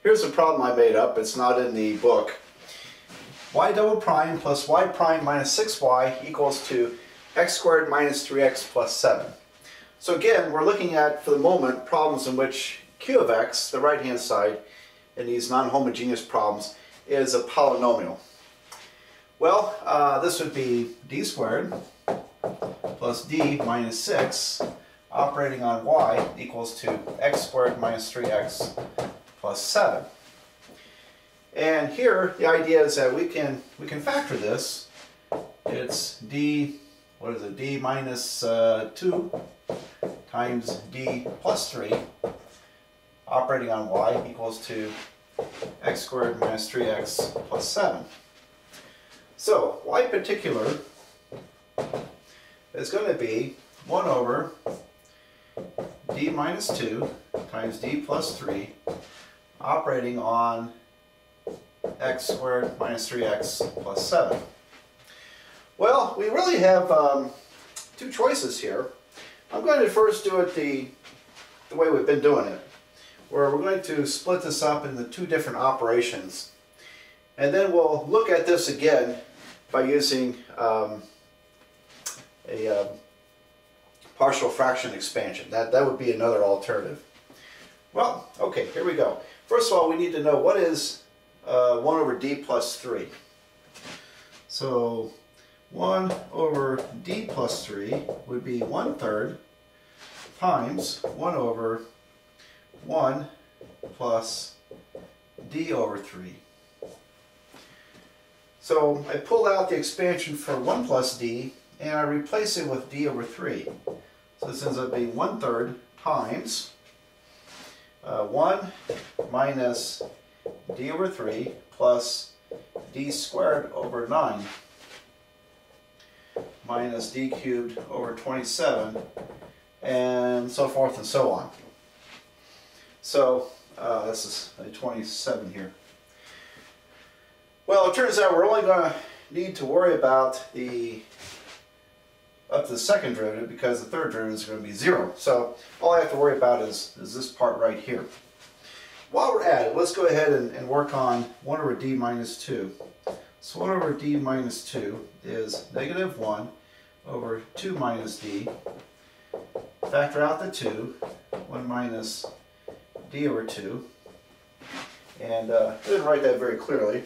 Here's a problem I made up. It's not in the book. Y double prime plus y prime minus 6y equals to x squared minus 3x plus 7. So again, we're looking at, for the moment, problems in which q of x, the right-hand side, in these non-homogeneous problems, is a polynomial. Well, this would be d squared plus d minus 6 operating on y equals to x squared minus 3x plus 7. And here the idea is that we can factor this. It's d, what is it, d minus 2 times d plus 3 operating on y equals to x squared minus 3x plus 7. So y particular is going to be 1 over d minus 2 times d plus 3 operating on x squared minus 3x plus 7. Well, we really have two choices here. I'm going to first do it the way we've been doing it, where we're going to split this up into two different operations. And then we'll look at this again by using a partial fraction expansion. That would be another alternative. Well, okay, here we go. First of all, we need to know what is 1 over d plus 3. So 1 over d plus 3 would be 1/3 times 1 over 1 plus d over 3. So I pull out the expansion for 1 plus d and I replace it with d over 3. So this ends up being 1/3 times 1 minus d over 3 plus d squared over 9 minus d cubed over 27, and so forth and so on. So this is a 27 here. Well, it turns out we're only going to need to worry about up to the second derivative, because the third derivative is going to be 0. So all I have to worry about is this part right here. While we're at it, let's go ahead and work on 1 over d minus 2. So 1 over d minus 2 is negative 1 over 2 minus d. Factor out the 2, 1 minus d over 2. And I didn't write that very clearly.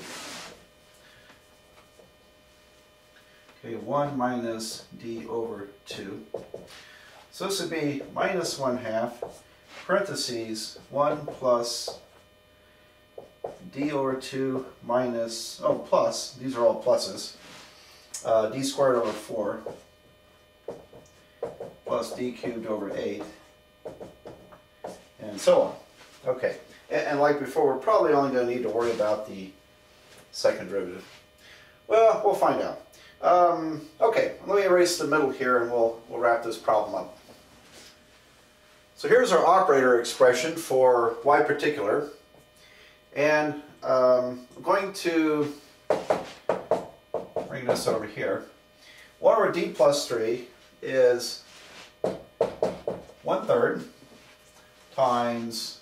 Okay, 1 minus d over 2. So this would be minus 1/2, parentheses, 1 plus d over 2 minus, plus, these are all pluses, d squared over 4 plus d cubed over 8, and so on. Okay, and like before, we're probably only going to need to worry about the second derivative. Well, we'll find out. Okay, let me erase the middle here and we'll wrap this problem up. So here's our operator expression for y particular, and I'm going to bring this over here. 1 over d plus 3 is 1/3 times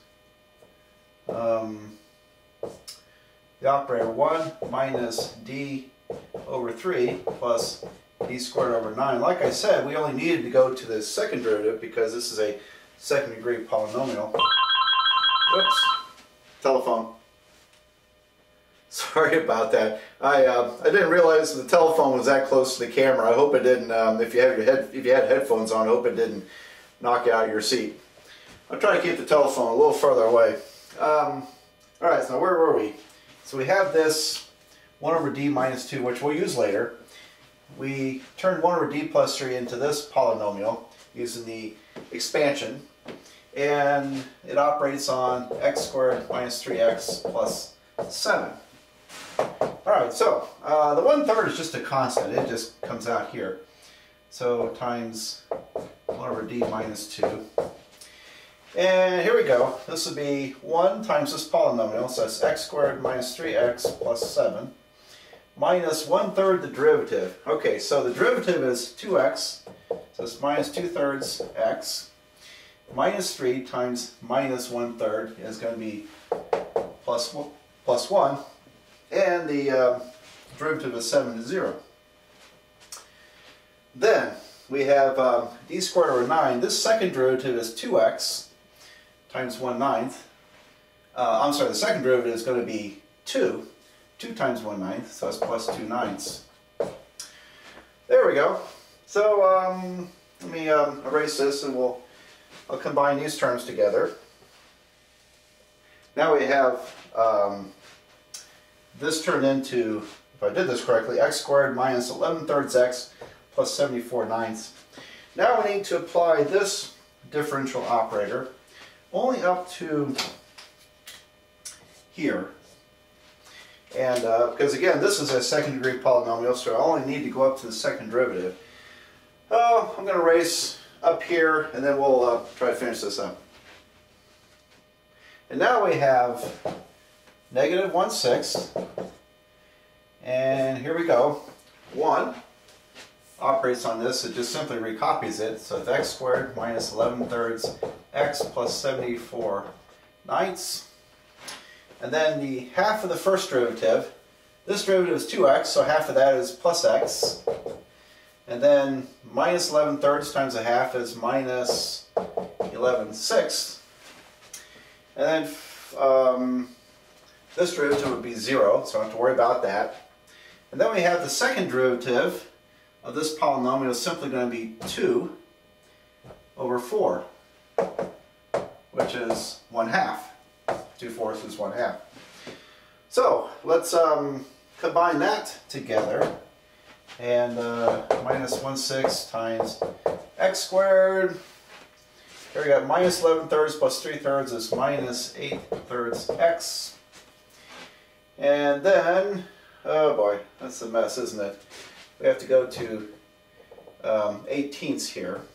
the operator 1 minus d over 3 plus d squared over 9. Like I said, we only needed to go to the second derivative because this is a second degree polynomial. Whoops, telephone. Sorry about that. I didn't realize the telephone was that close to the camera. I hope it didn't. If you had headphones on, I hope it didn't knock you out of your seat. I'll try to keep the telephone a little further away. All right. So where were we? So we have this 1 over d minus 2, which we'll use later. We turned 1 over d plus 3 into this polynomial using the expansion, and it operates on x squared minus 3x plus 7. Alright, so the 1/3 is just a constant. It just comes out here. So times 1 over d minus 2. And here we go. This would be 1 times this polynomial, so that's x squared minus 3x plus 7. Minus 1/3 the derivative. Okay, so the derivative is 2x, so it's minus 2/3 x. Minus 3 times minus 1/3 is going to be plus 1, and the derivative is 7 to 0. Then we have d squared over 9. This second derivative is 2x times 1/9. I'm sorry, the second derivative is going to be 2 times 1/9, so that's plus 2/9. There we go. So let me erase this, and I'll combine these terms together. Now we have this turned into, if I did this correctly, x squared minus 11/3 x plus 74/9. Now we need to apply this differential operator only up to here. And because again, this is a second degree polynomial, so I only need to go up to the second derivative. I'm going to erase up here, and then we'll try to finish this up. And now we have negative 1/6, and here we go. 1 operates on this, it just simply recopies it, so it's x squared minus 11/3 x plus 74/9. And then the half of the first derivative, this derivative is 2x, so half of that is plus x. And then minus 11/3 times a half is minus 11/6. And then this derivative would be 0, so I don't have to worry about that. And then we have the second derivative of this polynomial is simply going to be 2 over 4, which is 1/2. 2/4 is 1/2. So let's combine that together, and minus 1/6 times x squared. Here we got minus 11/3 plus 3/3 is minus 8/3 x. And then, oh boy, that's a mess, isn't it? We have to go to 18ths here.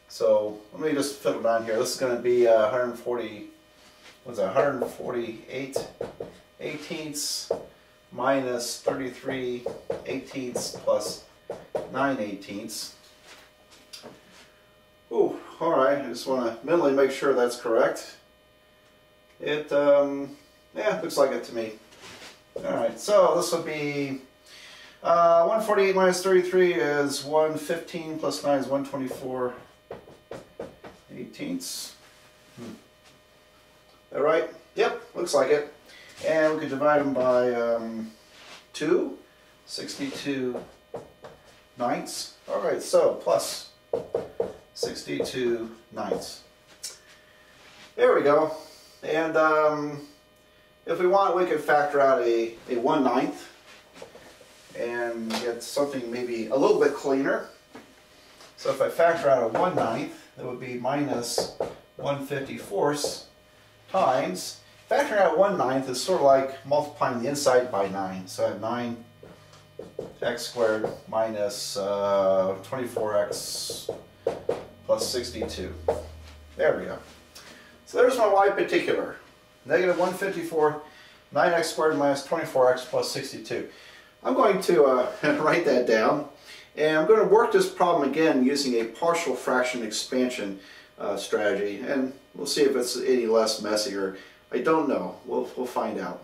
So let me just fiddle down here. This is going to be 140. What's that? 148 18ths minus 33 18ths plus 9 18ths. Ooh, all right. I just want to mentally make sure that's correct. It, yeah, looks like it to me. All right. So this will be 148 minus 33 is 115 plus 9 is 124 18ths. All right? Yep, looks like it. And we could divide them by 2, 62/9. All right, so plus 62/9. There we go. And if we want, we could factor out a 1/9 and get something maybe a little bit cleaner. So if I factor out a 1/9, that would be minus 1/54 times, factoring out 1/9 is sort of like multiplying the inside by 9. So I have 9x squared minus 24x plus 62. There we go. So there's my y particular. Negative 154, 9x squared minus 24x plus 62. I'm going to write that down, and I'm going to work this problem again using a partial fraction expansion strategy, and we'll see if it's any less messy, or I don't know. We'll find out.